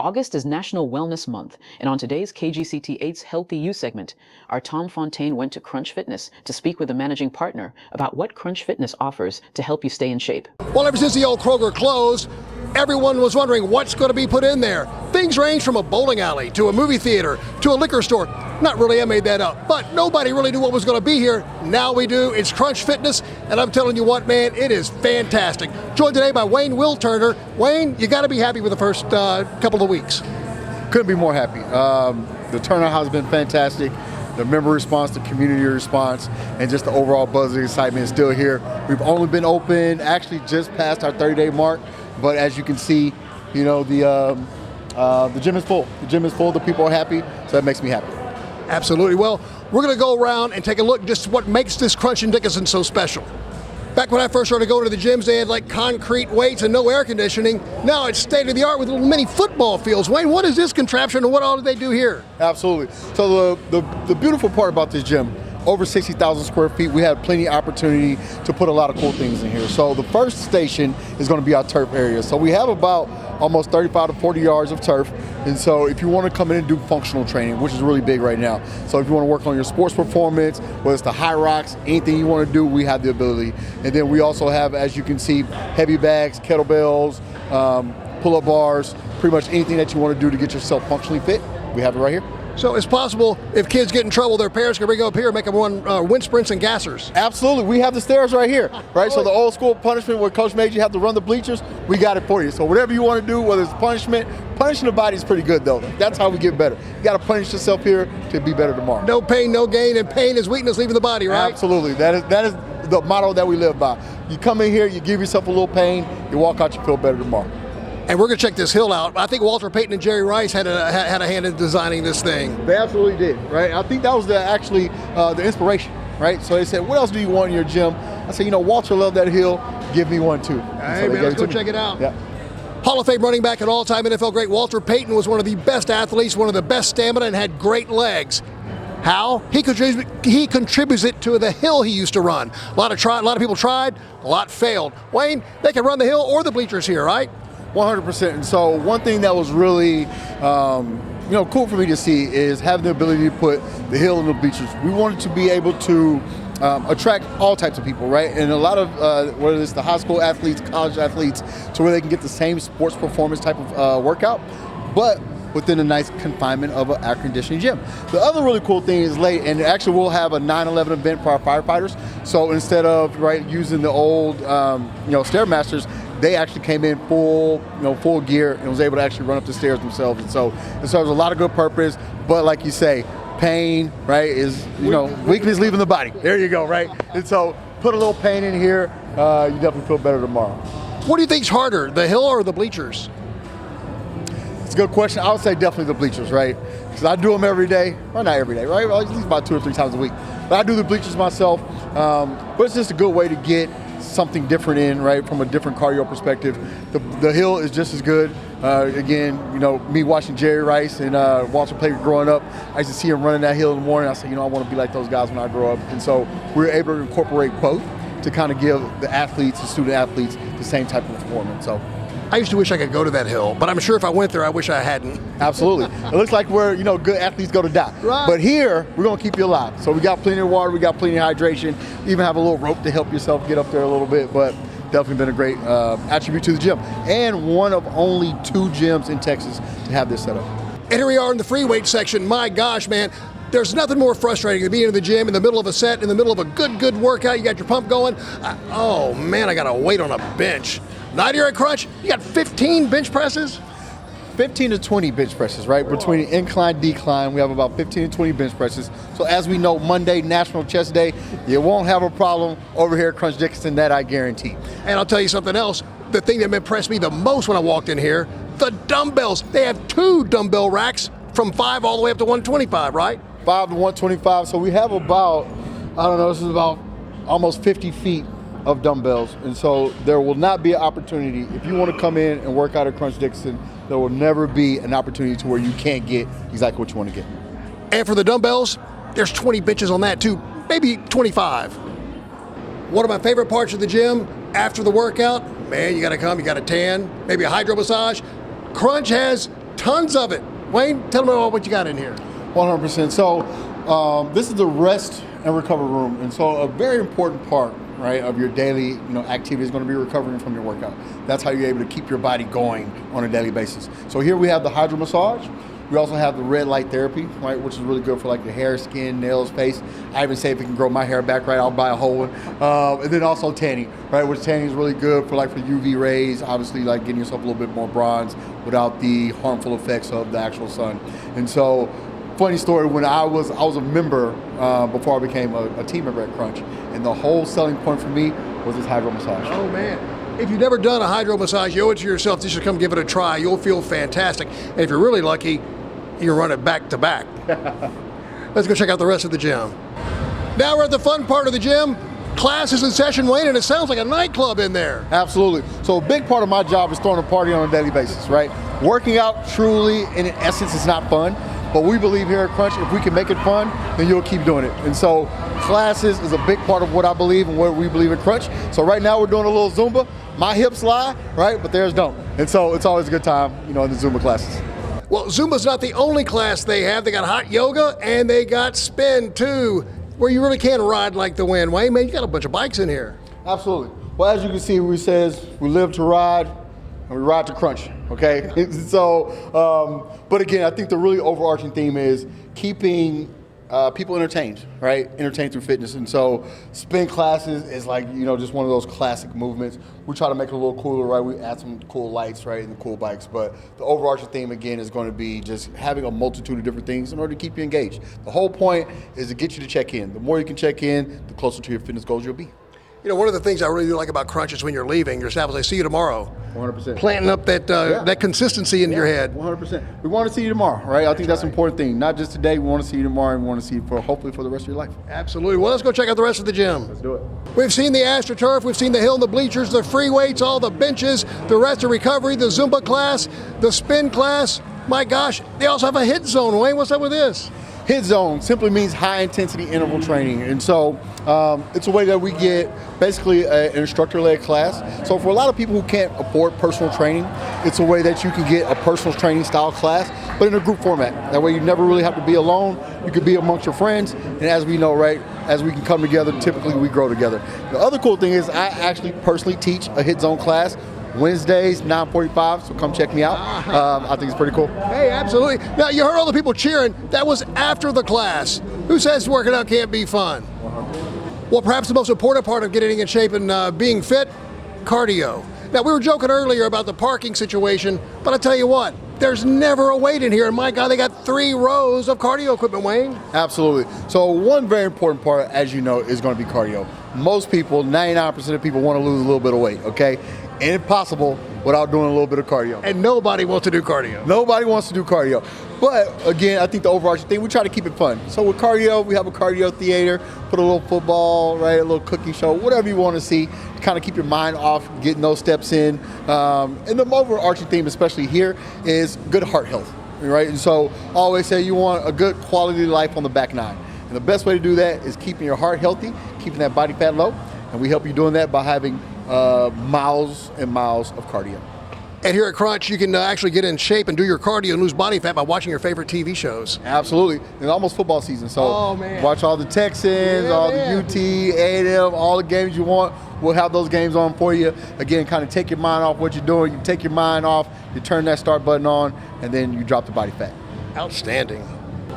August is National Wellness Month, and on today's KGCT 8's Healthy You segment, our Tom Fontaine went to Crunch Fitness to speak with the managing partner about what Crunch Fitness offers to help you stay in shape. Well, ever since the old Kroger closed, everyone was wondering what's going to be put in there. Things range from a bowling alley to a movie theater to a liquor store. Not really, I made that up, but nobody really knew what was going to be here. Now we do. It's Crunch Fitness, and I'm telling you what, man, it is fantastic. Joined today by Wayne Will Turner. Wayne, you got to be happy with the first couple of weeks. Couldn't be more happy. The turnout has been fantastic. The member response, the community response, and just the overall buzz and excitement is still here. We've only been open actually just past our 30-day mark, but as you can see, you know, the gym is full. The gym is full, the people are happy, so that makes me happy. Absolutely. Well, we're going to go around and take a look at just what makes this Crunch and Dickinson so special. Back when I first started going to the gyms, they had like concrete weights and no air conditioning. Now it's state of the art with little mini football fields. Wayne, what is this contraption and what all do they do here? Absolutely. So the beautiful part about this gym, over 60,000 square feet, we have plenty of opportunity to put a lot of cool things in here. So the first station is going to be our turf area. So we have about almost 35 to 40 yards of turf. And so if you want to come in and do functional training, which is really big right now. So if you want to work on your sports performance, whether it's the high rocks, anything you want to do, we have the ability. And then we also have, as you can see, heavy bags, kettlebells, pull-up bars, pretty much anything that you want to do to get yourself functionally fit, we have it right here. So it's possible if kids get in trouble, their parents can bring them up here and make them run wind sprints and gassers. Absolutely. We have the stairs right here, right? So the old school punishment where coach made you have to run the bleachers, we got it for you. So whatever you want to do, whether it's punishment, punishing the body is pretty good though. That's how we get better. You got to punish yourself here to be better tomorrow. No pain, no gain, and pain is weakness leaving the body, right? Absolutely. That is the motto that we live by. You come in here, you give yourself a little pain, you walk out, you feel better tomorrow. And we're going to check this hill out. I think Walter Payton and Jerry Rice had a hand in designing this thing. They absolutely did, right? I think that was the inspiration, right? So they said, what else do you want in your gym? I said, Walter loved that hill. Give me one too. Hey, man, let's go check it out. Yeah. Hall of Fame running back and all-time NFL great Walter Payton was one of the best athletes, one of the best stamina, and had great legs. How? He contributes it to the hill he used to run. A lot of people tried, a lot failed. Wayne, they can run the hill or the bleachers here, right? 100%. And so one thing that was really cool for me to see is having the ability to put the hill and the bleachers. We wanted to be able to attract all types of people, right? And a lot of, whether it's the high school athletes, college athletes, to where they can get the same sports performance type of workout, but within a nice confinement of an air-conditioned gym. The other really cool thing is and actually we'll have a 9/11 event for our firefighters. So instead of using the old Stairmasters, they actually came in full gear and was able to actually run up the stairs themselves. And so it serves a lot of good purpose. But like you say, pain, right, is weakness leaving the body. There you go, right? And so put a little pain in here, you definitely feel better tomorrow. What do you think's harder, the hill or the bleachers? It's a good question. I would say definitely the bleachers, right? Because I do them every day. Well, not every day, right? Well, at least about 2 or 3 times a week. But I do the bleachers myself. But it's just a good way to get something different in, right, from a different cardio perspective. The hill is just as good. Again, me watching Jerry Rice and Walter Payton growing up, I used to see him running that hill in the morning. I said, I want to be like those guys when I grow up. And so we were able to incorporate both to kind of give the athletes, the student athletes, the same type of performance. So I used to wish I could go to that hill, but I'm sure if I went there, I wish I hadn't. Absolutely. It looks like where, good athletes go to die. Right. But here, we're going to keep you alive. So we got plenty of water, we got plenty of hydration, even have a little rope to help yourself get up there a little bit, but definitely been a great attribute to the gym. And one of only 2 gyms in Texas to have this set up. And here we are in the free weight section. My gosh, man. There's nothing more frustrating than being in the gym in the middle of a set, in the middle of a good workout. You got your pump going. Oh, man, I got to wait on a bench. Not here at Crunch, you got 15 bench presses? 15 to 20 bench presses, right? Between incline, decline, we have about 15 to 20 bench presses. So as we know, Monday, National Chest Day, you won't have a problem over here at Crunch Dickinson, that I guarantee. And I'll tell you something else. The thing that impressed me the most when I walked in here, the dumbbells. They have 2 dumbbell racks from 5 all the way up to 125, right? 5 to 125. So we have about, this is about almost 50 feet of dumbbells. And so there will not be an opportunity. If you want to come in and work out at Crunch Dickinson, there will never be an opportunity to where you can't get exactly what you want to get. And for the dumbbells, there's 20 benches on that too, maybe 25. One of my favorite parts of the gym after the workout, man, you got to come, you got a tan, maybe a hydro massage. Crunch has tons of it. Wayne, tell me what you got in here. 100%. So this is the rest and recover room, and so a very important part, right, of your daily activity is going to be recovering from your workout. That's how you're able to keep your body going on a daily basis. So here we have the hydro massage. We also have the red light therapy, right, which is really good for like your hair, skin, nails, face. I even say if it can grow my hair back, right, I'll buy a whole one. And then also tanning, right, which tanning is really good for UV rays, obviously like getting yourself a little bit more bronze without the harmful effects of the actual sun. And so, funny story, when I was a member before I became a team member at Crunch, and the whole selling point for me was this hydro massage. Oh man. If you've never done a hydro massage, you owe it to yourself. You should come give it a try. You'll feel fantastic. And if you're really lucky, you can run it back to back. Let's go check out the rest of the gym. Now we're at the fun part of the gym. Class is in session, Wayne, and it sounds like a nightclub in there. Absolutely. So a big part of my job is throwing a party on a daily basis, right? Working out truly, in essence, is not fun. But we believe here at Crunch, if we can make it fun, then you'll keep doing it. And so classes is a big part of what I believe and what we believe in Crunch. So right now we're doing a little Zumba. My hips lie, right? But theirs don't. And so it's always a good time, in the Zumba classes. Well, Zumba's not the only class they have. They got hot yoga and they got spin too, where you really can ride like the wind. Wayne, man, you got a bunch of bikes in here. Absolutely. Well, as you can see, we says we live to ride and we ride to crunch, okay? So, but again, I think the really overarching theme is keeping people entertained, right? Entertained through fitness. And so spin classes is like, just one of those classic movements. We try to make it a little cooler, right? We add some cool lights, right, and the cool bikes. But the overarching theme, again, is going to be just having a multitude of different things in order to keep you engaged. The whole point is to get you to check in. The more you can check in, the closer to your fitness goals you'll be. One of the things I really do like about Crunch is when you're leaving, your staff will say, see you tomorrow. 100%. Planting up that consistency in your head. 100%. We want to see you tomorrow, right? I think that's an important thing. Not just today, we want to see you tomorrow, and we want to see you hopefully for the rest of your life. Absolutely. Well, let's go check out the rest of the gym. Let's do it. We've seen the AstroTurf, we've seen the hill and the bleachers, the free weights, all the benches, the rest of recovery, the Zumba class, the spin class. My gosh, they also have a hit zone. Wayne, what's up with this? HIIT zone simply means high intensity interval training. And so it's a way that we get basically an instructor-led class. So for a lot of people who can't afford personal training, it's a way that you can get a personal training style class, but in a group format. That way you never really have to be alone. You could be amongst your friends. And as we know, right, as we can come together, typically we grow together. The other cool thing is I actually personally teach a HIIT zone class Wednesdays, 9:45, so come check me out. I think it's pretty cool. Hey, absolutely. Now, you heard all the people cheering. That was after the class. Who says working out can't be fun? Well, perhaps the most important part of getting in shape and being fit, cardio. Now, we were joking earlier about the parking situation, but I tell you what, there's never a wait in here. And my God, they got 3 rows of cardio equipment, Wayne. Absolutely. So one very important part, as you know, is going to be cardio. Most people, 99% of people want to lose a little bit of weight, okay? Impossible without doing a little bit of cardio. And nobody wants to do cardio. Nobody wants to do cardio. But again, I think the overarching thing, we try to keep it fun. So with cardio, we have a cardio theater, put a little football, right, a little cooking show, whatever you want to see, to kind of keep your mind off, getting those steps in. And the overarching theme, especially here, is good heart health, right? And so I always say you want a good quality of life on the back nine. And the best way to do that is keeping your heart healthy, keeping that body fat low. And we help you doing that by having miles and miles of cardio. And here at Crunch, you can actually get in shape and do your cardio and lose body fat by watching your favorite TV shows. Absolutely. And almost football season. So man. Watch all the Texans, all man. the UT, A&M, all the games you want. We'll have those games on for you. Again, kind of take your mind off what you're doing. You take your mind off, you turn that start button on, and then you drop the body fat. Outstanding.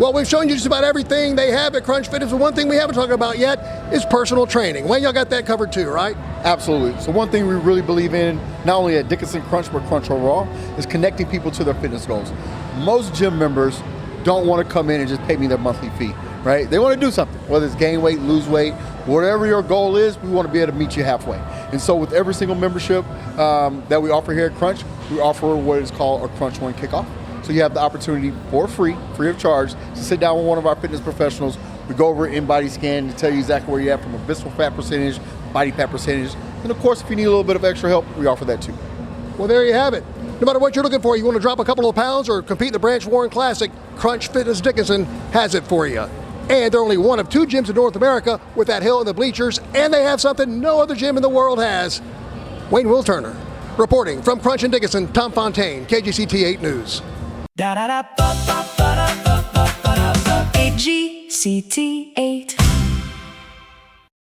Well, we've shown you just about everything they have at Crunch Fitness, but one thing we haven't talked about yet is personal training. Wayne, y'all got that covered too, right? Absolutely. So one thing we really believe in, not only at Dickinson Crunch, but Crunch overall, is connecting people to their fitness goals. Most gym members don't want to come in and just pay me their monthly fee, right? They want to do something, whether it's gain weight, lose weight, whatever your goal is, we want to be able to meet you halfway. And so with every single membership that we offer here at Crunch, we offer what is called a Crunch One Kickoff. So you have the opportunity for free of charge, to sit down with one of our fitness professionals. We go over an in-body scan to tell you exactly where you're at from a visceral fat percentage, body fat percentage, and of course, if you need a little bit of extra help, we offer that too. Well, there you have it. No matter what you're looking for, you want to drop a couple of pounds or compete in the Branch Warren Classic, Crunch Fitness Dickinson has it for you. And they're only one of 2 gyms in North America with that hill and the bleachers, and they have something no other gym in the world has. Wayne Will Turner, reporting from Crunch and Dickinson, Tom Fontaine, KGCT 8 News. Da da da ba ba ba da ba ba ba da ba. KGCT 8.